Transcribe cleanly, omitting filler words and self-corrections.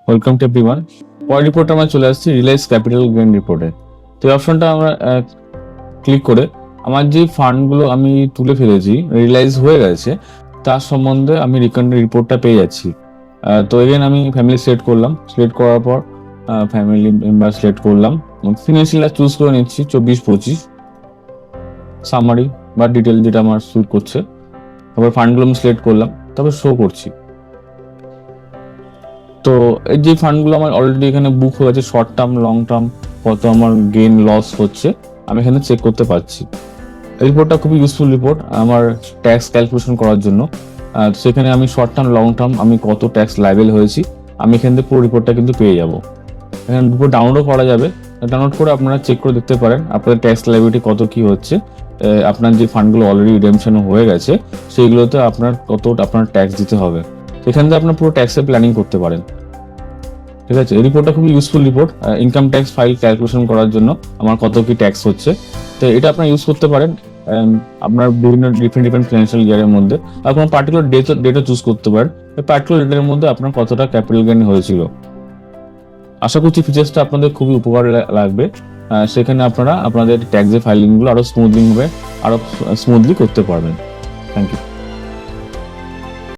Welcome to everyone. পরের রিপোর্টে আমরা চলে আসছি রিলায়েন্স ক্যাপিটাল গেইন রিপোর্টে। তো এই অপশনটা আমরা ক্লিক করে আমার যে ফান্ডগুলো আমি তুলে ফেলেছি রিলাইজ হয়ে গেছে তার সম্বন্ধে আমি রিপোর্টটা পেয়ে যাচ্ছি। তো এগেন আমি ফ্যামিলি সিলেক্ট করলাম, সিলেক্ট করার পর ফ্যামিলি মেম্বার সিলেক্ট করলাম, ফিনান্সিয়াল চুজ করে নিচ্ছি 24-25, সামারি বা ডিটেল যেটা আমার স্যুট করছে। তারপর ফান্ডগুলো আমি সিলেক্ট করলাম, তারপর শো করছি। তো এই যে ফান্ডগুলো আমার অলরেডি এখানে বুক হয়ে গেছে, শর্ট টার্ম লং টার্ম কত আমার গেইন লস হচ্ছে আমি এখানে চেক করতে পারছি। এই রিপোর্টটা খুবই ইউজফুল রিপোর্ট আমার ট্যাক্স ক্যালকুলেশন করার জন্য। সেখানে আমি শর্ট টার্ম লং টার্ম আমি কত ট্যাক্স লাইবেল হয়েছি আমি এখান থেকে পুরো রিপোর্টটা কিন্তু পেয়ে যাব। এখানে রিপোর্ট ডাউনলোড করা যাবে, ডাউনলোড করে আপনারা চেক করে দেখতে পারেন আপনাদের ট্যাক্স লাইবিলিটি কত কি হচ্ছে। আপনার যে ফান্ডগুলো অলরেডি রিডেমশন হয়ে গেছে সেইগুলোতে আপনার কত আপনার ট্যাক্স দিতে হবে, সেখান থেকে আপনার পুরো ট্যাক্সের প্ল্যানিং করতে পারেন। ঠিক আছে, এই রিপোর্টটা খুবই useful report income tax file calculation করার জন্য আমার কত কি ট্যাক্স হচ্ছে। তো এটা আপনারা ইউজ করতে পারেন আপনার বিভিন্ন ডিফারেন্ট ফিনান্সিয়াল ইয়ারের মধ্যে। আপনার পার্টিকুলার ডেটও চুজ করতে পারেন, এই পার্টিকুলার ডেটের মধ্যে আপনার কতটা ক্যাপিটাল গেইন হয়েছিল। আশা করছি ফিচার্সটা আপনাদের খুবই উপকার লাগবে। সেখানে আপনারা আপনাদের ট্যাক্সের ফাইলিংগুলো আরো স্মুথলি করতে পারবেন। Thank you.